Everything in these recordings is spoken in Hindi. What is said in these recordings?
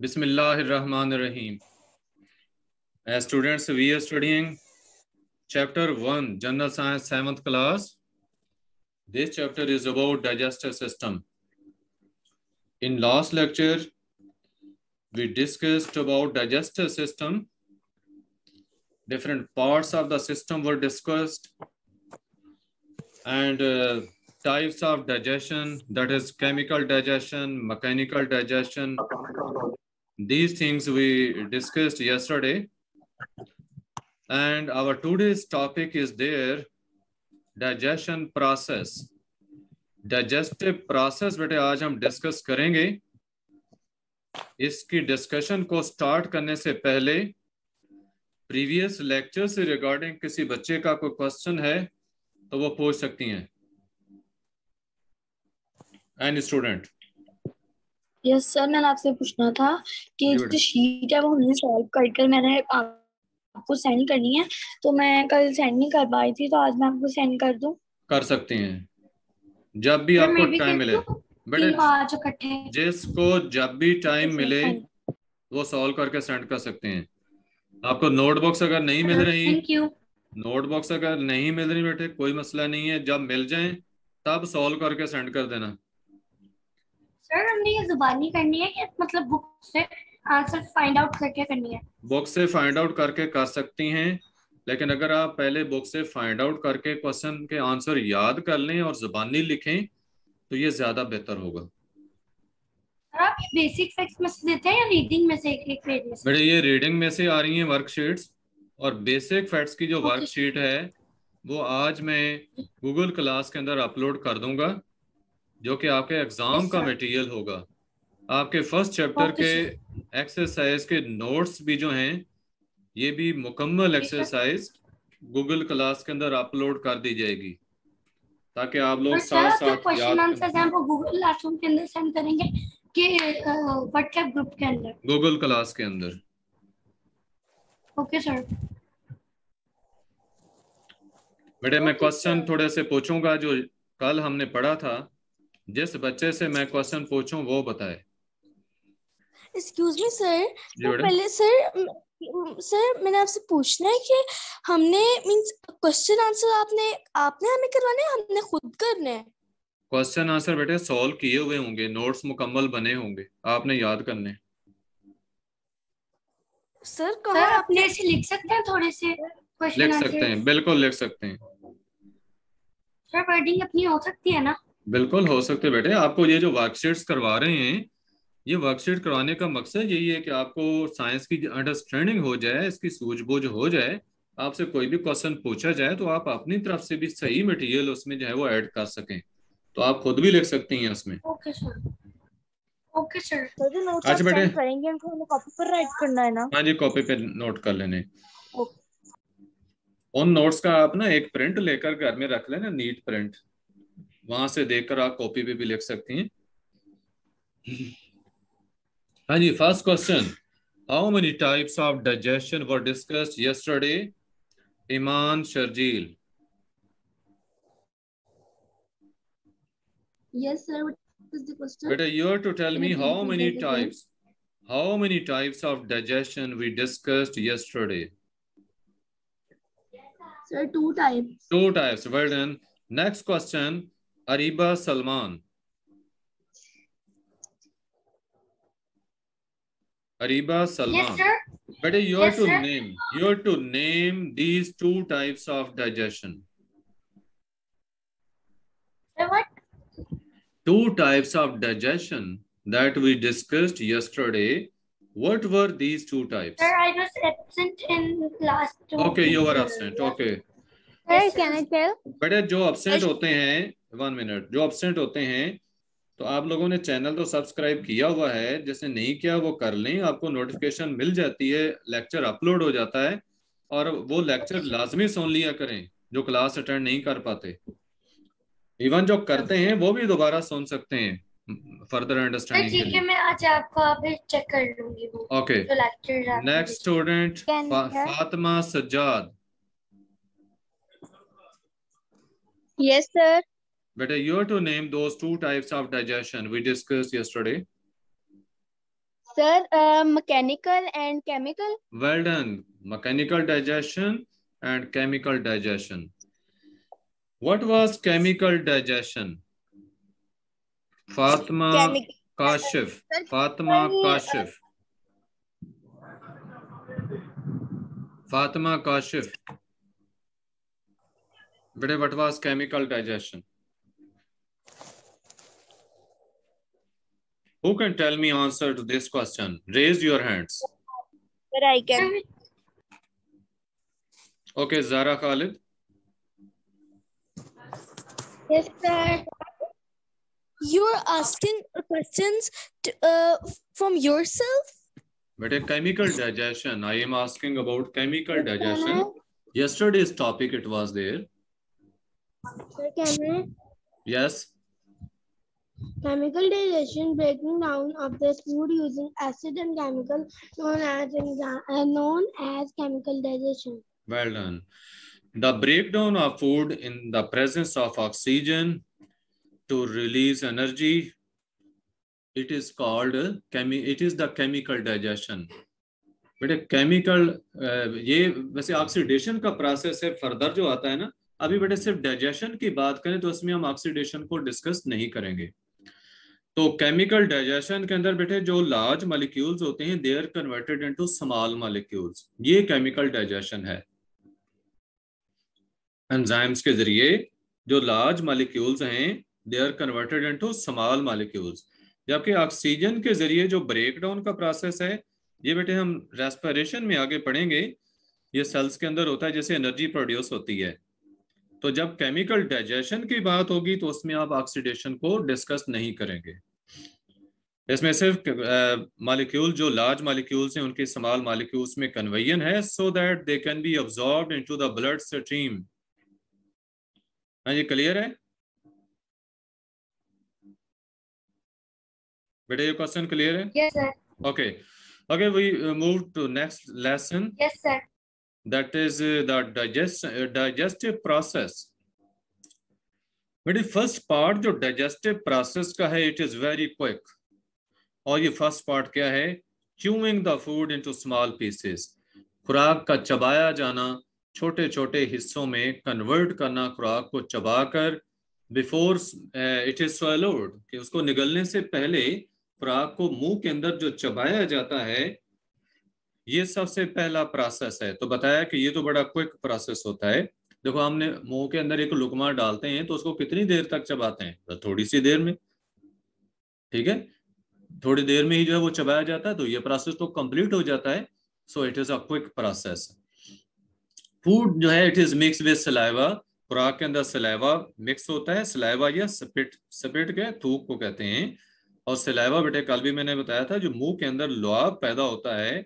Bismillahirrahmanirrahim. As students, we are studying chapter 1, General Science, 7th class. This chapter is about digestive system. In last lecture, we discussed about digestive system. Different parts of the system were discussed and types of digestion, that is chemical digestion, mechanical digestion. These things we discussed yesterday. And our today's topic is there, digestion process. Digestive process बेटे आज हम डिस्कस करेंगे. इसकी डिस्कशन को स्टार्ट करने से पहले प्रीवियस लेक्चर से रिगार्डिंग किसी बच्चे का कोई क्वेश्चन है तो वो पूछ सकती हैं. Any student? यस सर, मैंने आपसे पूछना था कि जो शीट है वो हमने सॉल्व कर मैंने आपको सेंड करनी है, तो मैं कल सेंड नहीं कर पाई थी, तो आज मैं आपको सेंड कर दूं? कर सकती हैं जब भी आपको टाइम मिले बेटे. जिसको जब भी टाइम मिले वो सॉल्व करके सेंड कर सकते हैं. आपको नोटबुक्स अगर नहीं मिल रही, नोटबुक्स अगर नहीं मिल रही बेटे कोई मसला नहीं है, जब मिल जाए तब सॉल्व करके सेंड कर देना. सर हमने ये जुबानी करनी है कि मतलब बुक से आंसर फाइंड आउट करके करनी है? बुक से फाइंड आउट करके कर सकती हैं, लेकिन अगर आप पहले बुक से फाइंड आउट करके क्वेश्चन के आंसर याद कर लें और जुबानी लिखें तो ये ज्यादा बेहतर होगा. आप ये बेसिक फैक्ट्स में से देते हैं या रीडिंग में से? एक पेज में से? बेटे ये रीडिंग में से आ रही हैं वर्कशीट्स, और बेसिक फैक्ट्स की जो वर्कशीट है वो आज मैं गूगल क्लास के अंदर अपलोड कर दूंगा, जो कि आपके एग्जाम का मटेरियल होगा. आपके फर्स्ट चैप्टर के एक्सरसाइज के नोट्स भी जो हैं ये भी मुकम्मल एक्सरसाइज गूगल क्लास के अंदर अपलोड कर दी जाएगी, ताकि आप लोग साथ साथ क्वेश्चन आंसर हम गूगल क्लासरूम के अंदर सेंड करेंगे कि व्हाट्सएप ग्रुप के अंदर? गूगल क्लास के अंदर. Okay sir. बेटे मैं क्वेश्चन थोड़े से पूछूंगा जो कल हमने पढ़ा था. जिस बच्चे से मैं क्वेश्चन पूछूं वो बताए. एक्सक्यूज मी सर, तो पहले सर मैंने आपसे पूछना है कि हमने मींस क्वेश्चन आंसर आपने हमें करवाने हैं, हमने खुद करने हैं? क्वेश्चन आंसर बेटे सॉल्व किए हुए होंगे, नोट्स मुकम्मल बने होंगे, आपने याद करने. सर अपने ऐसे लिख सकते हैं? थोड़े से क्वेश्चन लिख सकते हैं, बिल्कुल लिख सकते हैं. सर वर्डिंग अपनी हो सकती है ना? बिल्कुल हो सकते बेटे. आपको ये जो वर्कशीट्स करवा रहे हैं, ये वर्कशीट करवाने का मकसद यही है कि आपको साइंस की अंडरस्टैंडिंग हो जाए, इसकी सूझबूझ हो जाए. आपसे कोई भी क्वेश्चन पूछा जाए तो आप अपनी तरफ से भी सही मटेरियल उसमें जो है वो ऐड कर सकें. तो आप खुद भी लिख सकती हैं उसमें. Okay sir. Okay sir. अच्छा बेटे, करेंगे तो हमें कॉपी पर राइट करना है ना? हाँ जी, कॉपी पे नोट कर लेने. उन नोट्स का आप ना एक प्रिंट लेकर घर में रख लेना, नीट प्रिंट. वहां से देखकर आप कॉपी पे भी लिख सकती हैं. हाँ जी, first question. How many types of digestion were discussed yesterday? Iman Sharjeel. Yes sir, what is the question? Beta, you have to tell me how many types. How many types of digestion we discussed yesterday? Sir, 2 types. 2 types. Well done. Next question. Ariba Salman. Ariba Salman. Yes, sir. But you have to name. You have to name these 2 types of digestion. What? 2 types of digestion that we discussed yesterday. What were these 2 types? Sir, I was absent in last 2. Okay, you were absent. Okay. Sir, can I tell? बेटे जो absent होते हैं, 1 minute, जो absent होते हैं तो आप लोगों ने चैनल तो सब्सक्राइब किया हुआ है, जिसने नहीं किया वो कर लें. आपको नोटिफिकेशन मिल जाती है, लेक्चर अपलोड हो जाता है, और वो लेक्चर लाजमी सुन लिया करें जो क्लास अटेंड नहीं कर पाते. इवन जो करते हैं वो भी दोबारा सुन सकते हैं फर्दर अंडरस्टैंडिंग के लिए. ठीक है, मैं आज आपको अभी चेक कर लूंगी वो. ओके. जो lecture. Next student Fatima Sajjad. Yes sir. Better you have to name those 2 types of digestion we discussed yesterday. Sir, mechanical and chemical. Well done. Mechanical digestion and chemical digestion. What was chemical digestion? Fatima Kashif. Fatima Kashif. Fatima Kashif. What was chemical digestion? Who can tell me answer to this question? Raise your hands. Sir, I can. Okay, Zara Khalid. Yes, sir. You're asking questions from yourself? But a chemical digestion. I am asking about chemical digestion. Yesterday's topic it was there. Sir, can I? Yes. Chemical digestion, breaking down of the food using acid and chemical, known as chemical digestion. Well done. The breakdown of food in the presence of oxygen to release energy, it is called it is the chemical digestion. बेटे केमिकल ये वैसे ऑक्सीडेशन का प्रोसेस है फर्दर जो आता है ना, अभी बेटे सिर्फ डाइजेशन की बात करें तो उसमें हम ऑक्सीडेशन को डिस्कस नहीं करेंगे। तो केमिकल डाइजेशन के अंदर बेटे जो लार्ज मॉलिक्यूल्स होते हैं they are converted into small molecules, ये केमिकल डाइजेशन है। एंजाइम्स के जरिए जो लार्ज मॉलिक्यूल्स हैं they are converted into small molecules, जबकि ऑक्सीजन के जरिए जो ब्रेक डाउन का प्रोसेस है ये बेटे हम रेस्पिरेशन में आगे पढ़ेंगे, ये सेल्स के अंदर होता है जैसे एनर्जी प्रोड्यूस होती है। तो जब केमिकल डाइजेशन की बात होगी तो उसमें आप ऑक्सीडेशन को डिस्कस नहीं करेंगे। इसमें सिर्फ मॉलिक्यूल जो लार्ज मॉलिक्यूल्स हैं उनके स्मॉल मॉलिक्यूल्स में कन्वर्जन है so that they can be absorbed into the blood stream. हाँ, ये क्लियर है बेटा? ये क्वेश्चन क्लियर है? Yes, sir. Okay, we move to next lesson. Yes, sir. That is the digestive process. बेटे फर्स्ट पार्ट जो डाइजेस्टिव प्रोसेस का है इट इज वेरी क्विक, और ये फर्स्ट पार्ट क्या है? Chewing the food into small pieces, खुराक का चबाया जाना, छोटे छोटे हिस्सों में कन्वर्ट करना, खुराक को चबाकर बिफोर इट इज स्वैलोड, कि उसको निगलने से पहले खुराक को मुंह के अंदर जो चबाया जाता है ये सबसे पहला प्रोसेस है। तो बताया कि ये तो बड़ा क्विक प्रोसेस होता है। देखो हमने मुंह के अंदर एक लुकमा डालते हैं तो उसको कितनी देर तक चबाते हैं? तो थोड़ी सी देर में, ठीक है, थोड़ी देर में ही जो है वो चबाया जाता है, तो ये प्रोसेस तो कंप्लीट हो जाता है। So it is a quick process. Food जो है it is mix with saliva, खुराक के अंदर सलाइवा मिक्स होता है। सलाइवा या स्पिट के थूक को कहते हैं, और सलाइवा बेटे कल भी मैंने बताया था जो मुंह के अंदर लुआब पैदा होता है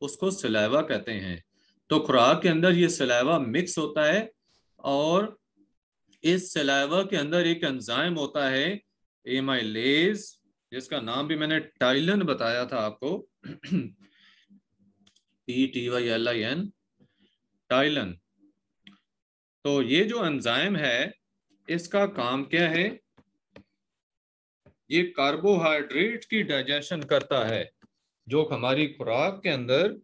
उसको सलाइवा कहते हैं। तो खुराक के अंदर ये सलाइवा मिक्स होता है, और इस सलाइवा के अंदर एक एंजाइम होता है एमाइलेज, जिसका नाम भी मैंने टाइलन बताया था आपको, PTYLIN, टाइलन। तो ये जो एंजाइम है इसका काम क्या है? ये कार्बोहाइड्रेट की डाइजेशन करता है। जो हमारी खुराक के अंदर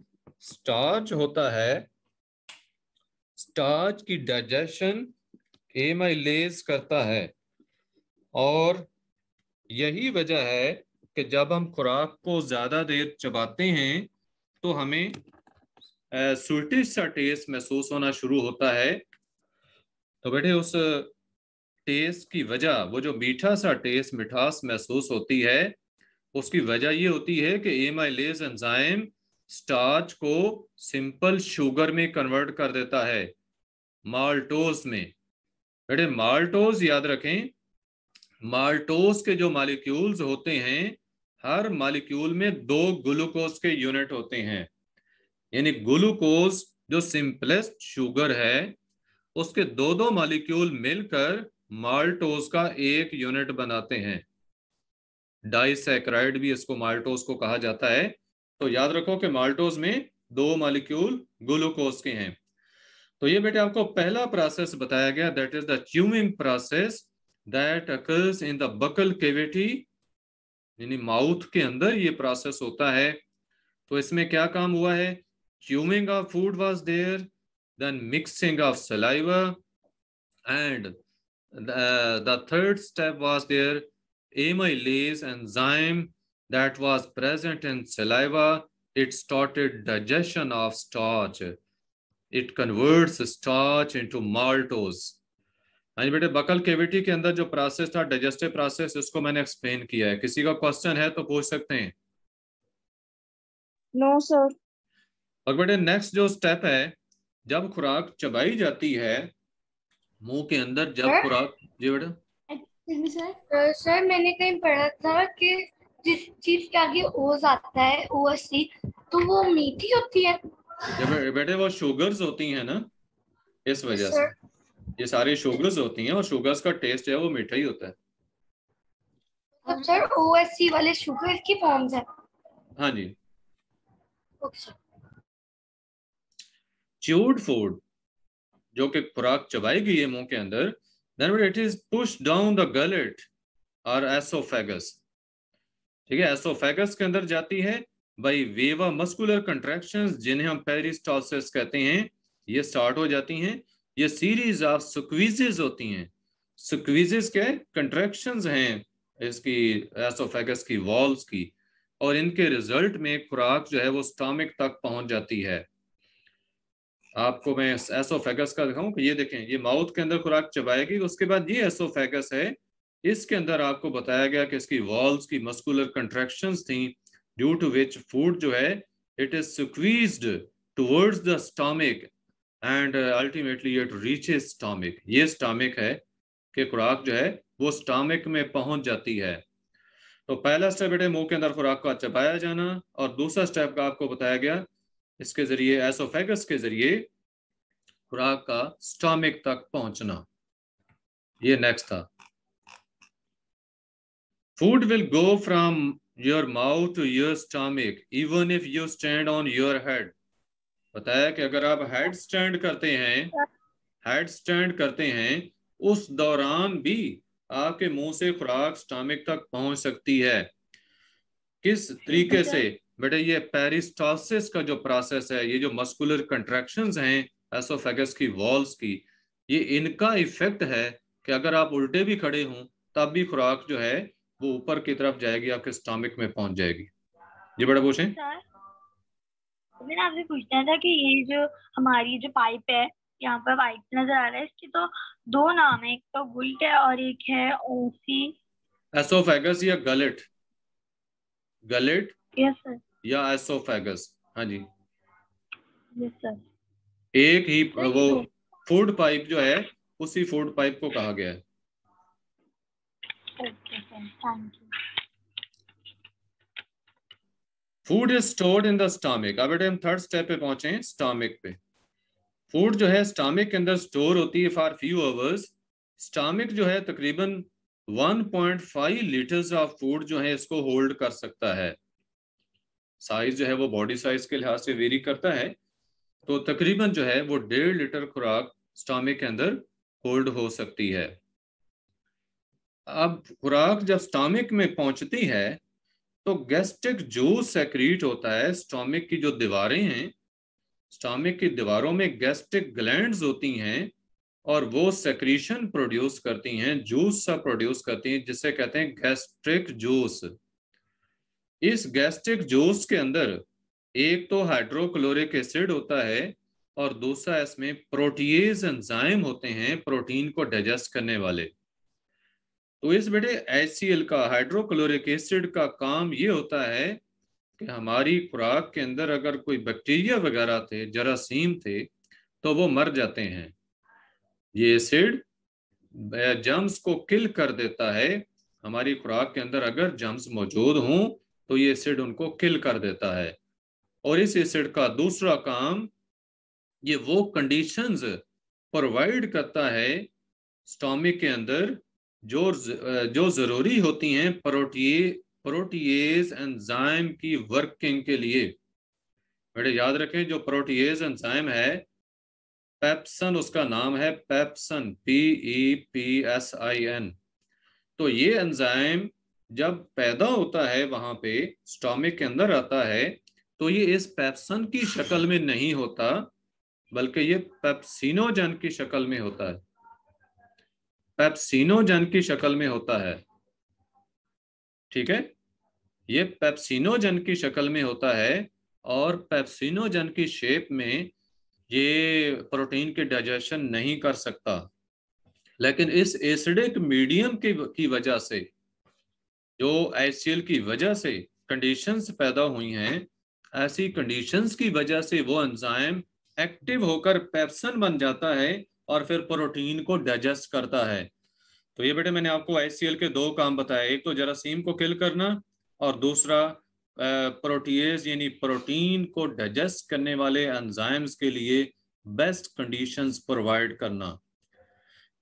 स्टार्च होता है, स्टार्च की डाइजेशन एमाइलेज करता है, और यही वजह है कि जब हम खुराक को ज्यादा देर चबाते हैं तो हमें स्वीटिश सा टेस्ट महसूस होना शुरू होता है। तो बेटे उस टेस्ट की वजह, वो जो मीठा सा टेस्ट, मिठास महसूस होती है, उसकी वजह ये होती है कि एमाइलेज एंजाइम स्टार्च को सिंपल शुगर में कन्वर्ट कर देता है, माल्टोज में। बेटे माल्टोज याद रखें, माल्टोज के जो मॉलिक्यूल्स होते हैं हर मॉलिक्यूल में 2 ग्लूकोज के यूनिट होते हैं, यानी ग्लूकोज जो सिंपलेस्ट शुगर है उसके 2 मॉलिक्यूल मिलकर माल्टोज का एक यूनिट बनाते हैं। डाइसैकराइड भी इसको माल्टोज को कहा जाता है। तो याद रखो कि माल्टोज में 2 मॉलिक्यूल ग्लूकोज के हैं। तो ये बेटे आपको पहला प्रोसेस बताया गया, that is the chewing process that occurs in the buccal cavity, यानी माउथ के अंदर ये प्रोसेस होता है। तो इसमें क्या काम हुआ है? Chewing of food was there, then mixing of saliva, and the third step was there, amylase enzyme that was present in saliva. It started digestion of starch. It converts starch into maltose. हाँ जी बेटे, बकल केविटी के अंदर जो प्रोसेस था डाइजेस्टिव प्रोसेस, इसको मैंने एक्सप्लेन किया है। किसी का क्वेश्चन है तो पूछ सकते हैं। No sir. और बेटे नेक्स्ट जो स्टेप है, जब खुराक चबाई जाती है मुंह के अंदर, जब खुराक, जी बेटा। सर मैंने कहीं पढ़ा था कि जिस चीज के आगे ओज आता है, OSC, तो वो मीठी होती है। बेटे वो शुगर्स होती हैं ना, इस वजह से ये सारी शुगर्स होती हैं, और शुगर्स का टेस्ट है वो मीठा ही होता है। अब सर OSC वाले शुगर की फॉर्म्स है। हाँ जी। च्यूड फूड, जो कि खुराक चबाई गई है मुंह के अंदर, then it is pushed down the gullet और एसोफेगस। ठीक है, एसोफेगस के अंदर जाती है बाई वेवा मस्कुलर कंट्रैक्शंस, जिन्हें हम पेरिस्टालसिस कहते हैं, ये स्टार्ट हो जाती हैं। ये सीरीज ऑफ स्क्वीजेस होती हैं। स्क्वीजेस क्या है? कंट्रैक्शंस हैं इसकी, एसोफेगस की वॉल्स की, और इनके रिजल्ट में खुराक जो है वो स्टमक तक पहुंच जाती है। आपको मैं एसोफेगस का दिखाऊं कि ये देखें, ये माउथ के अंदर खुराक चबाएगी, उसके बाद ये एसोफेगस है, इसके अंदर आपको बताया गया कि इसकी वॉल्स की मस्कुलर कंट्रैक्शंस थी, ड्यू टू विच फूड जो है it is squeezed towards the stomach and ultimately it reaches stomach. ये स्टमक है कि खुराक जो है वो स्टमक में पहुंच जाती है। तो पहला स्टेप बेटे मुंह के अंदर खुराक का चबाया जाना, और दूसरा स्टेप का आपको बताया गया इसके जरिए, एसोफेगस के जरिए खुराक का स्टमक तक पहुंचना। ये नेक्स्ट था। Food will go from your mouth to your stomach even if you stand on your head. बताया कि अगर आप हेड स्टैंड करते हैं उस दौरान भी आपके मुंह से खुराक स्टमक तक पहुंच सकती है। किस तरीके से बेटे? ये पेरिस्टालसिस का जो प्रोसेस है, ये जो मस्कुलर कंट्रैक्शंस हैं एसोफेगस की वॉल्स की, ये इनका इफेक्ट है कि अगर आप उल्टे भी खड़े हों तब भी खुराक जो है वो ऊपर की तरफ जाएगी, आपके स्टमक में पहुंच जाएगी। जी बेटा पूछें। मैंने आपसे पूछना था कि ये जो हमारी जो पाइप है, यहाँ पर वाइट नजर आ रहा है, इसकी तो दो नाम है, एक तो गुल्ट है और एक है ओसी। एसोफेगस या गलेट? Gullet yes sir. या एसोफेगस? हाँ जी, यस सर। एक ही वो फूड पाइप जो है उसी फूड पाइप को कहा गया है। Okay sir, thank you. Food is stored in the stomach. अब बेटे हम थर्ड स्टेप पे पहुंचे हैं, स्टमक पे। फूड जो है स्टमक के अंदर स्टोर होती है फॉर फ्यू आवर्स। स्टमक जो है तकरीबन 1.5 लीटर्स ऑफ फूड जो है इसको होल्ड कर सकता है। साइज जो है वो बॉडी साइज के लिहाज से वेरी करता है, तो तकरीबन जो है वो 1.5 लीटर खुराक स्टमक के अंदर होल्ड हो सकती है। अब खुराक जब स्टमक में पहुंचती है तो गैस्ट्रिक जूस सेक्रीट होता है। स्टमक की जो दीवारें हैं, स्टमक की दीवारों में गैस्ट्रिक ग्लैंड्स होती हैं, और वो सेक्रीशन प्रोड्यूस करती हैं, जूस सा प्रोड्यूस करती हैं, जिसे कहते हैं गैस्ट्रिक जूस। इस गैस्ट्रिक जूस के अंदर एक तो हाइड्रोक्लोरिक एसिड होता है, और दूसरा इसमें प्रोटीएज एंजाइम होते हैं, प्रोटीन को डाइजेस्ट करने वाले। तो इस बेटे HCl का, हाइड्रोक्लोरिक एसिड का काम ये होता है कि हमारी खुराक के अंदर अगर कोई बैक्टीरिया वगैरह थे, जरासीम थे, तो वो मर जाते हैं। ये एसिड जर्म्स को किल कर देता है। हमारी खुराक के अंदर अगर जर्म्स मौजूद हों तो ये एसिड उनको किल कर देता है। और इस एसिड का दूसरा काम, ये वो कंडीशंस प्रोवाइड करता है स्टमक के अंदर जो जरूरी होती हैं प्रोटीएज एंजाइम की वर्किंग के लिए। बेटे याद रखें, जो प्रोटीएज एंजाइम है पेप्सन, उसका नाम है पेप्सन, PEPSIN। तो ये एंजाइम जब पैदा होता है वहां पे स्टोमिक के अंदर आता है तो ये इस पेप्सन की शक्ल में नहीं होता, बल्कि ये पेप्सिनोजन की शक्ल में होता है, पेप्सिनोजन की शक्ल में होता है। ठीक है, ये पेप्सिनोजन की शक्ल में होता है और पेप्सिनोजन की शेप में ये प्रोटीन के डाइजेशन नहीं कर सकता। लेकिन इस एसिडिक मीडियम की वजह से, जो HCl की वजह से कंडीशंस पैदा हुई हैं, ऐसी कंडीशंस की वजह से वो एंजाइम एक्टिव होकर पेप्सन बन जाता है और फिर प्रोटीन को डाइजेस्ट करता है। तो ये बेटे मैंने आपको HCl के दो काम बताए, एक तो जरासीम को किल करना और दूसरा प्रोटीएज यानी प्रोटीन को डाइजेस्ट करने वाले एंजाइम्स के लिए बेस्ट कंडीशंस प्रोवाइड करना।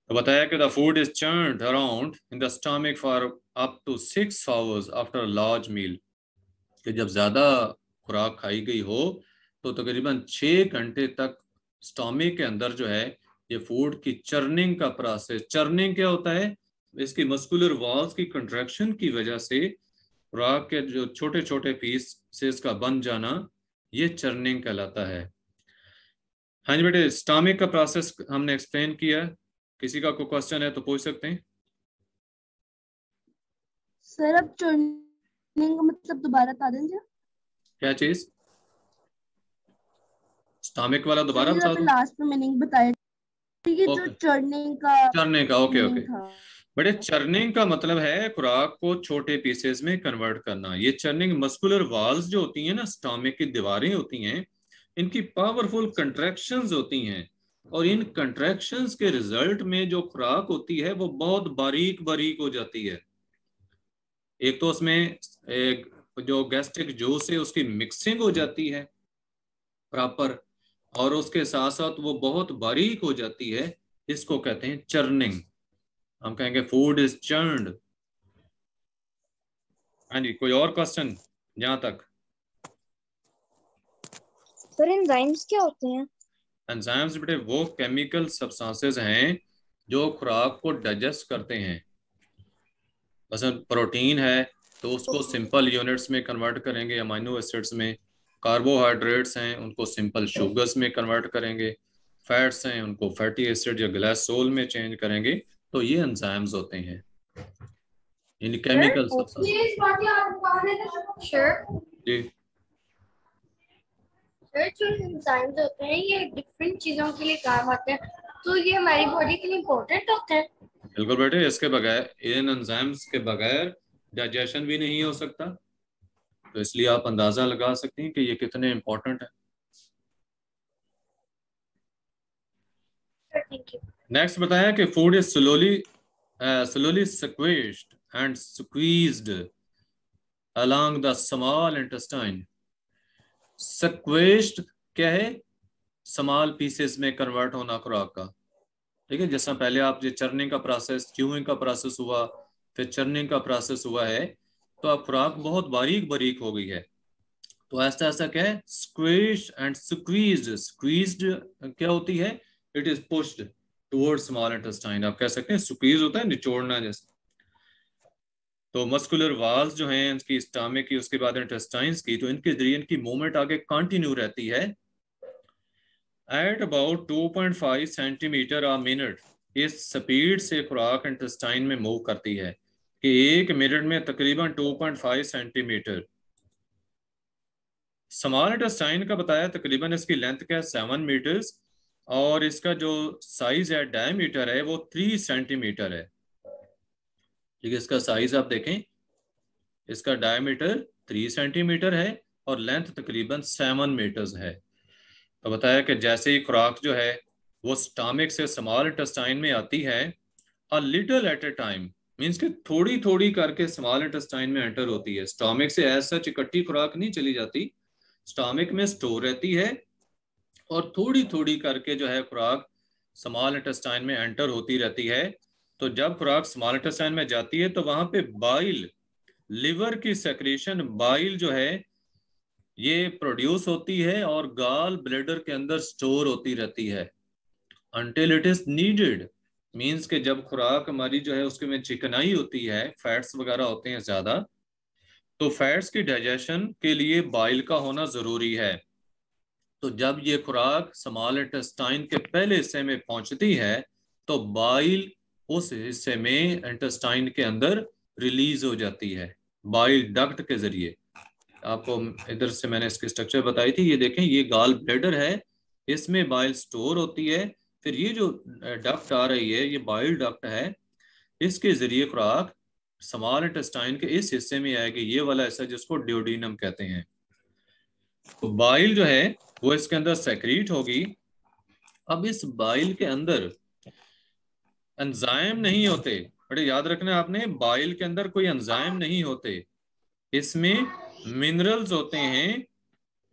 तो बताया कि the food is churned around in the stomach for up to 6 hours after large meal, कि जब ज्यादा खुराक खाई गई हो तो तकरीबन 6 घंटे तक स्टमक के अंदर जो है ये फूड की चर्निंग का प्रोसेस, चर्निंग क्या होता है, इसकी मस्कुलर वॉल्स की कंट्रैक्शन की वजह से खुराक के जो छोटे छोटे पीसेस का बन जाना, ये चर्निंग कहलाता है। हाँ जी बेटे, स्टमक का प्रोसेस हमने एक्सप्लेन किया, किसी का कोई क्वेश्चन है तो पूछ सकते हैं। सर अब चर्निंग का मतलब दोबारा बता देंगे क्या चीज? स्टमक वाला दोबारा बता दूं? लास्ट में मीनिंग बताया, ठीक है, जो चर्निंग का ओके ओके। था। बड़े चर्निंग का मतलब है खुराक को छोटे पीसेस में कन्वर्ट करना। ये चर्निंग मस्कुलर वॉल्स जो होती हैं ना, स्टमक की दीवारें होती हैं, इनकी पावरफुल कंट्रैक्शंस होती हैं और इन कंट्रैक्शंस के रिजल्ट में जो खुराक होती है वो बहुत बारीक बारीक हो जाती है। एक तो उसमें एक जो गैस्ट्रिक जूस है उसकी मिक्सिंग हो जाती है प्रॉपर, और उसके साथ साथ वो बहुत बारीक हो जाती है, इसको कहते हैं चर्निंग। हम कहेंगे फूड इज चर्न्ड। हाँ जी, कोई और क्वेश्चन जहां तक? सर एंजाइम्स क्या होते हैं? एंजाइम्स बेटे वो केमिकल सब्सटेंसेस हैं जो खुराक को डाइजेस्ट करते हैं। मसलन प्रोटीन है तो उसको सिंपल यूनिट्स में कन्वर्ट करेंगे अमीनो एसिड्स में, कार्बोहाइड्रेट्स हैं उनको सिंपल शुगर्स में कन्वर्ट करेंगे, फैट्स हैं उनको फैटी एसिड या ग्लाइकोल में चेंज करेंगे। तो ये एंजाइम्स होते हैं, इन केमिकल सब्सटेंसेस। जी सर जो एंजाइम्स होते हैं ये डिफरेंट चीजों के लिए काम आते हैं, तो ये हमारी बॉडी के लिए इम्पोर्टेंट होते हैं। बिल्कुल बेटे, इसके बगैर, इन एंजाइम्स के बगैर डाइजेशन भी नहीं हो सकता, तो इसलिए आप अंदाजा लगा सकते हैं कि ये कितने इंपॉर्टेंट है। नेक्स्ट बताया कि food is slowly squished and squeezed along the small intestine. Squished क्या है? स्मॉल पीसेस में कन्वर्ट होना खुराक का। ठीक है, जैसा पहले आप ये चर्निंग का प्रोसेस, च्यूइंग का प्रोसेस हुआ, फिर चर्निंग का प्रोसेस हुआ है, तो अब खुराक बहुत बारीक बारीक हो गई है। तो ऐसा ऐसा क्या है? Squish and squeezed. स्क्वीज्ड क्या होती है? It is pushed towards small intestine. आप कह सकते हैं स्क्वीज होता है निचोड़ना जैसे। तो मस्कुलर वॉल्स जो हैं इनकी स्टमक की, उसके बाद इंटेस्टाइन्स की, तो इनके जरिए इनकी मूवमेंट आगे कंटिन्यू रहती है at about 2.5 centimetre a minute. इस स्पीड से खुराक इंटेस्टाइन में मूव करती है कि 1 मिनट में तकरीबन 2.5 सेंटीमीटर। स्मॉल इंटेस्टाइन का बताया तकरीबन इसकी लेंथ क्या है 7 मीटर्स, और इसका जो साइज है, डायमीटर है, वो 3 सेंटीमीटर है। ठीक है, इसका साइज आप देखें, इसका डायमीटर 3 सेंटीमीटर है और लेंथ तकरीबन 7 मीटर्स है। तो बताया कि जैसे ही खुराक जो है वो स्टमक से स्मॉल इंटेस्टाइन में आती है, a little at a time, means कि थोड़ी थोड़ी करके स्मॉल इंटेस्टाइन में एंटर होती है। स्टमक से एज सच इकट्ठी खुराक नहीं चली जाती, स्टमक में स्टोर रहती है और थोड़ी थोड़ी करके जो है खुराक स्मॉल इंटेस्टाइन में एंटर होती रहती है। तो जब खुराक स्मॉल इंटेस्टाइन में जाती है तो वहां पे बाइल, लिवर की सेक्रेशन, बाइल जो है ये प्रोड्यूस होती है और गाल ब्लैडर के अंदर स्टोर होती रहती है until it is needed means के जब खुराक हमारी जो है उसके में चिकनाई होती है, फैट्स वगैरह होते हैं ज्यादा, तो फैट्स की डाइजेशन के लिए बाइल का होना जरूरी है। तो जब ये खुराक स्मॉल इंटेस्टाइन के पहले हिस्से में पहुंचती है तो बाइल उस हिस्से में इंटेस्टाइन के अंदर रिलीज हो जाती है बाइल डक्ट के जरिए। आपको इधर से मैंने इसकी स्ट्रक्चर बताई थी, ये देखें, ये गाल ब्लैडर है, इसमें बाइल स्टोर होती है। फिर ये जो डक्ट आ रही है ये बाइल डक्ट है, इसके जरिए खुराक स्मॉल इंटेस्टाइन के इस हिस्से में आएगी, ये वाला हिस्सा जिसको ड्यूोडेनम कहते हैं। तो बाइल जो है वो इसके अंदर सेक्रीट होगी। अब इस बाइल के अंदर एंजाइम नहीं होते, बड़े याद रखना आपने, बाइल के अंदर कोई एंजाइम नहीं होते, इसमें मिनरल्स होते हैं,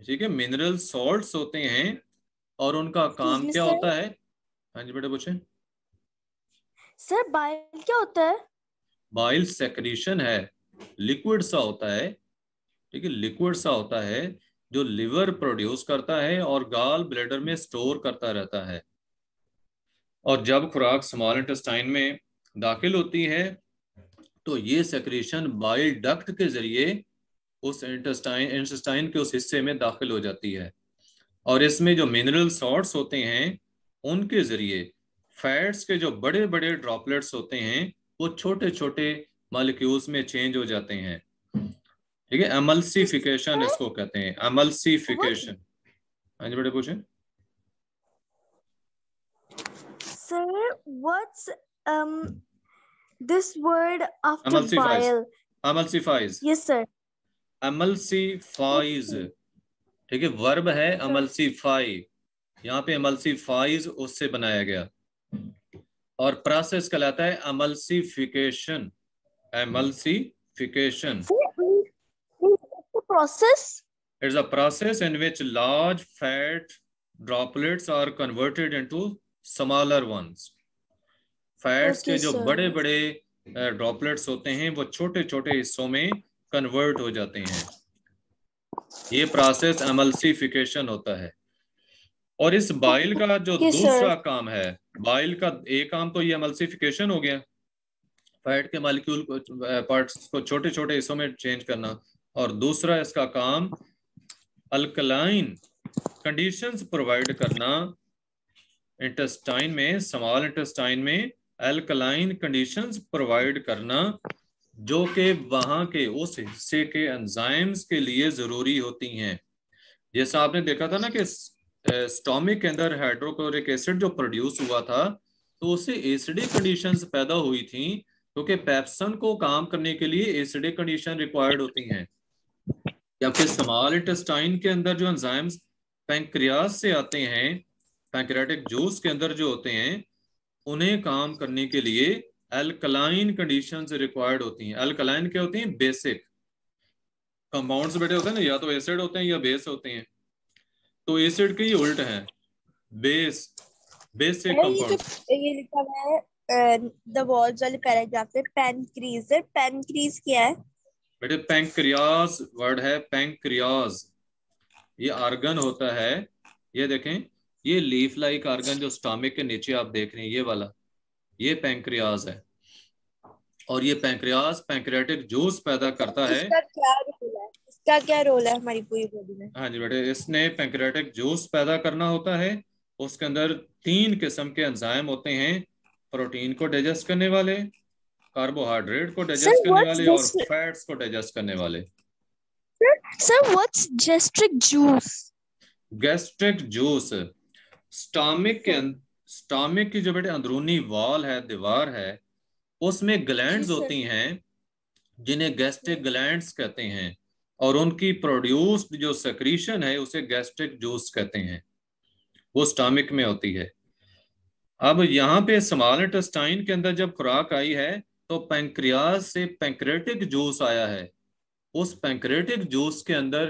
ठीक है, मिनरल सॉल्ट्स होते हैं। और उनका काम क्या होता है? हाँ जी बेटा पूछे। सर बाइल क्या होता है? बाइल सेक्रीशन है, लिक्विड सा होता है, ठीक है, लिक्विड सा होता है जो लिवर प्रोड्यूस करता है और गाल ब्लैडर में स्टोर करता रहता है। और जब खुराक स्मॉल इंटेस्टाइन में दाखिल होती है तो ये सेक्रीशन बाइल डक्ट के जरिए उस इंटेस्टाइन के उस हिस्से में दाखिल हो जाती है। और इसमें जो मिनरल सॉल्ट्स होते हैं उनके जरिए फैट्स के जो बड़े बड़े ड्रॉपलेट्स होते हैं वो छोटे छोटे मॉलिक्यूल्स में चेंज हो जाते हैं, ठीक है, एमल्सिफिकेशन इसको कहते हैं, एमल्सिफिकेशन। हाँ जी बेटे पूछे। Sir what's this word after bile? Emulsifies. Yes sir. Emulsifies, ठीक है, वर्ब है एमल्सिफाई, यहाँ पे एमल्सिफाइज उससे बनाया गया। और प्रोसेस कहलाता है emulsification, emulsification. Process? It's a process in which large fat droplets are converted into smaller ones. Fats के जो बड़े बड़े ड्रॉपलेट्स होते हैं वो छोटे छोटे हिस्सों में कन्वर्ट हो जाते हैं, ये प्रोसेस एमल्सिफिकेशन होता है। और इस बाइल का जो दूसरा काम है, बाइल का एक काम तो ये एमल्सिफिकेशन हो गया, फैट के मॉलिक्यूल को, पार्ट्स को छोटे छोटे हिस्सों में चेंज करना, और दूसरा इसका काम अल्कलाइन कंडीशंस प्रोवाइड करना इंटेस्टाइन में, स्मॉल इंटेस्टाइन में अल्कलाइन कंडीशंस प्रोवाइड करना जो कि वहां के उस हिस्से के एंजाइम्स के लिए जरूरी होती हैं। जैसा आपने देखा था ना कि स्टोमिक के अंदर हाइड्रोक्लोरिक एसिड जो प्रोड्यूस हुआ था तो उससे एसिडिक कंडीशंस पैदा हुई थी, क्योंकि पेप्सन को काम करने के लिए एसिडिक कंडीशन रिक्वायर्ड होती हैं। जबकि स्मॉल इंटेस्टाइन के अंदर जो एंजाइम्स पैंक्रियास से आते हैं, पैंक्रियाटिक जूस के अंदर जो होते हैं, उन्हें काम करने के लिए अल्कलाइन कंडीशंस रिक्वायर्ड होती हैं। अल्कलाइन क्या होती हैं? बेसिक कंपाउंड्स बेटे होते हैं ना, या तो एसिड होते हैं या बेस होते हैं। तो एसिड के ही उल्ट है बेस, बेसिक कंपाउंड्स। ये लिखा हुआ है द वर्ड्स वाले पैराग्राफ में पैनक्रीज है, पैनक्रीज क्या है बेटे? पैंक्रियास वर्ड है, पैंक्रियास ये आर्गन होता है, ये देखें, ये लीफ लाइक आर्गन जो स्टमक के नीचे आप देख रहे हैं ये वाला, ये पैंक्रियास है। और ये पैंक्रियास पैंक्रियाटिक जूस पैदा करता है। इसका क्या रोल है? इसका क्या रोल है हमारी पूरी बॉडी में? हाँ जी बेटे, इसने पैंक्रियाटिक जूस पैदा करना होता है। उसके अंदर 3 किस्म के एंजाइम होते हैं, प्रोटीन को डाइजेस्ट करने वाले, कार्बोहाइड्रेट को डाइजेस्ट करने वाले और फैट्स को डाइजेस्ट करने वाले। Sir what's gastric juice? Gastric juice stomach की जो बेटे अंदरूनी वॉल है, दीवार है, उसमें ग्लैंड्स होती हैं जिन्हें गैस्ट्रिक ग्लैंड्स कहते हैं, और उनकी प्रोड्यूस्ड जो सेक्रीशन है उसे गैस्ट्रिक जूस कहते हैं, वो स्टमक में होती है। अब यहाँ पे स्मॉल इंटेस्टाइन के अंदर जब खुराक आई है तो पैंक्रियास से पैंक्रेटिक जूस आया है। उस पैंक्रेटिक जूस के अंदर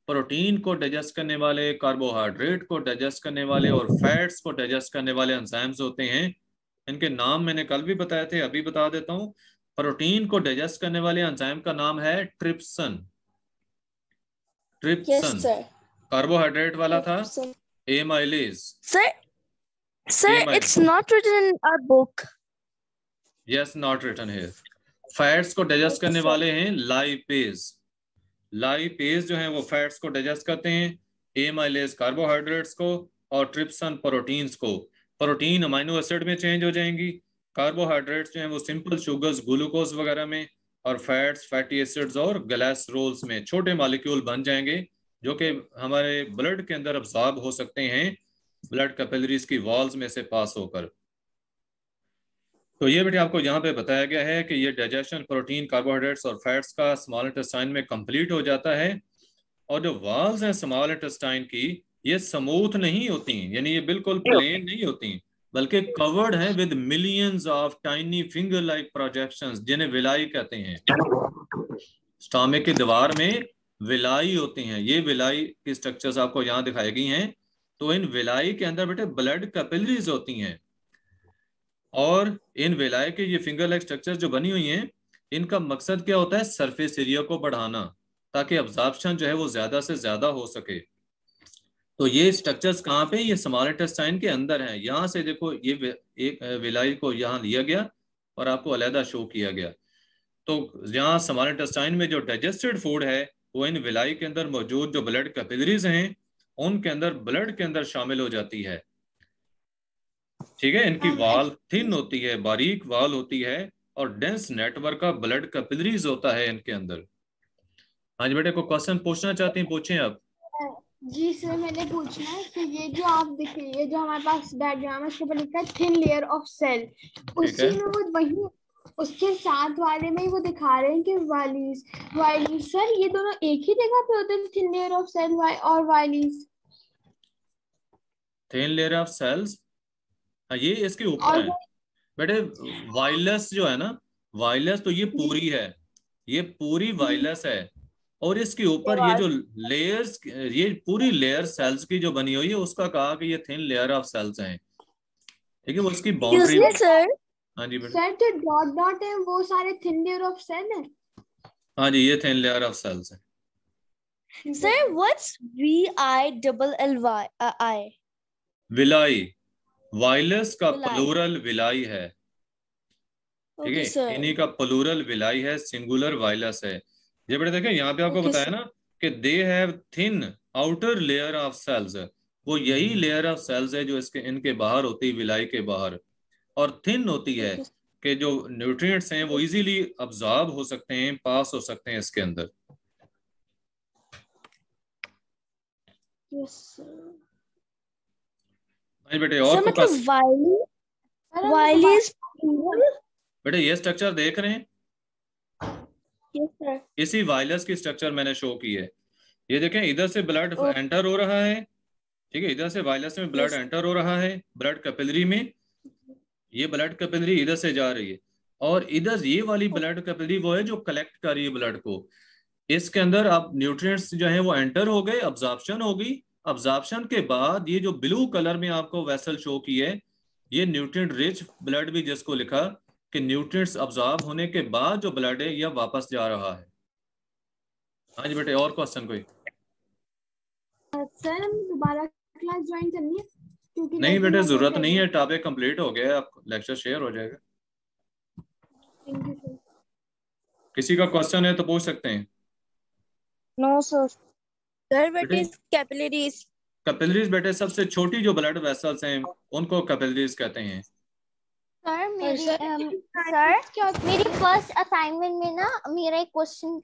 प्रोटीन को डाइजेस्ट करने वाले, कार्बोहाइड्रेट को डाइजेस्ट करने वाले और फैट्स को डाइजेस्ट करने वाले एंजाइम्स होते हैं। इनके नाम मैंने कल भी बताए थे, अभी बता देता हूँ। प्रोटीन को डाइजेस्ट करने वाले एंजाइम का नाम है ट्रिप्सन, ट्रिप्सन। कार्बोहाइड्रेट वाला था amylase. Sir Sir, it's not written in our book. Yes, not written here. Fats को डाइजेस्ट करने वाले हैं लाइपेज। लाइपेज जो है वो फैट्स को डाइजेस्ट करते हैं, एमाइलेज कार्बोहाइड्रेट्स को, और ट्रिप्सन प्रोटीन्स को। प्रोटीन अमीनो एसिड में चेंज हो जाएंगी, कार्बोहाइड्रेट्स जो है वो सिंपल शुगर्स ग्लूकोज वगैरह में, और फैट्स फैटी एसिड्स और ग्लाइसरोल्स में छोटे मॉलिक्यूल बन जाएंगे जो कि हमारे ब्लड के अंदर अब्सॉर्ब हो सकते हैं ब्लड कैपिलरीज की वॉल्स में से पास होकर। तो ये बेटे आपको यहाँ पे बताया गया है कि ये डाइजेशन प्रोटीन कार्बोहाइड्रेट्स और फैट्स का स्मॉल इंटेस्टाइन में कंप्लीट हो जाता है। और जो वॉल्स हैं स्मॉल इंटेस्टाइन की, ये स्मूथ नहीं होती, यानी ये बिल्कुल प्लेन नहीं होती, बल्कि कवर्ड है with millions of tiny finger like projections, जिन्हें विलाई कहते हैं। स्टमक की दीवार में विलाई होती हैं। ये विलाई की स्ट्रक्चर्स आपको यहाँ दिखाई गई हैं। तो इन विलाई के अंदर बेटे ब्लड कैपिलरीज होती हैं, और इन विलाई के ये फिंगर लाइक स्ट्रक्चर्स जो बनी हुई हैं, इनका मकसद क्या होता है? सरफेस एरिया को बढ़ाना, ताकि अब्जॉर्प्शन जो है वो ज्यादा से ज्यादा हो सके। तो ये स्ट्रक्चर्स कहाँ पे? ये स्मॉल इंटेस्टाइन के अंदर हैं। यहाँ से देखो, ये एक विलाई को यहाँ लिया गया और आपको अलहदा शो किया गया। तो यहाँ स्मॉल इंटेस्टाइन में जो डाइजेस्टेड फूड है वो इन विलाई के अंदर मौजूद जो ब्लड कैपिलरीज हैं उनके अंदर ब्लड के अंदर शामिल हो जाती है। ठीक है, इनकी वाल थिन होती है, बारीक वाल होती है, और dense network of blood capillaries होता है इनके अंदर। हाँ जी बेटे, को क्वेश्चन पूछना चाहते हैं, पूछें आप। जी सर, मैंने पूछना है कि ये जो आप देख रही है, जो हमारे पास डायग्राम है, उसके ऊपर लिखा है थिन लेयर ऑफ सेल, उसी में वो वही उसके साथ वाले में वो दिखा रहे हैं कि वाइलीज सर, ये दोनों एक ही जगह पे होते हैं, थिन लेयर ऑफ सेल और वाइलीज? थिन लेयर ऑफ सेल्स, ये इसके ऊपर है बेटे। वायलस जो है ना, वायलस तो ये पूरी है, ये पूरी वायलस है, और इसके ऊपर ये जो लेयर्स, ये पूरी लेयर सेल्स की जो बनी हुई है, उसका कहा कि ये थिन लेयर ऑफ सेल्स हैं। ठीक है, वो उसकी बाउंड्री। हाँ जी बेटा। सर, जो डॉट डॉट है वो सारे थिन लेयर ऑफ सेल है? हाँ जी, ये थिन लेयर ऑफ सेल्स है। Sir, what's VILLI? विलाई, वायलस का प्लूरल विलाई है। ठीक है, इन्हीं का प्लूरल विलाई है, सिंगुलर वायलस है। ये बेटे देखें, यहाँ पे आपको बताया ना कि they have thin outer layer of cells, वो यही लेयर ऑफ सेल्स है जो इसके इनके बाहर होती है, विलाई के बाहर, और थिन होती है कि जो न्यूट्रिएंट्स हैं वो इजीली अब्सॉर्ब हो सकते हैं, पास हो सकते हैं इसके अंदर। बेटे और बेटे ये स्ट्रक्चर देख रहे हैं? Yes, sir. इसी वायलस की स्ट्रक्चर मैंने शो की है। ये देखें, इधर से ब्लड एंटर हो रहा है, ठीक है, इधर से वायलस में ब्लड एंटर हो रहा है ब्लड कैपिलरी में, ये ब्लड कैपिलरी इधर से जा रही है, और इधर ये वाली ब्लड कैपिलरी वो है जो कलेक्ट कर रही है ब्लड को। इसके अंदर अब न्यूट्रिएंट्स जो है वो एंटर हो गए, अब्जॉर्प्शन हो गई। अब्जॉर्प्शन के बाद ये जो ब्लू कलर में आपको वेसल शो की है, ये न्यूट्रिएंट रिच ब्लड भी जिसको लिखा कि न्यूट्रिएंट्स अब्सॉर्ब होने के बाद जो ब्लड है यह वापस जा रहा है। हाँ जी बेटे, और क्वेश्चन कोई? सर, हम दोबारा क्लास ज्वाइन करनी है? क्योंकि नहीं बेटे, जरूरत नहीं है, टॉपिक कंप्लीट हो गया, आप लेक्चर शेयर हो जाएगा। किसी का क्वेश्चन है तो पूछ सकते हैं। No sir. Sir, what is capillaries? Capillaries बेटे सबसे छोटी जो ब्लड वेसल्स हैं उनको कैपिलरीज कहते हैं। सर, मेरी फर्स्ट असाइनमेंट में ना मेरा एक क्वेश्चन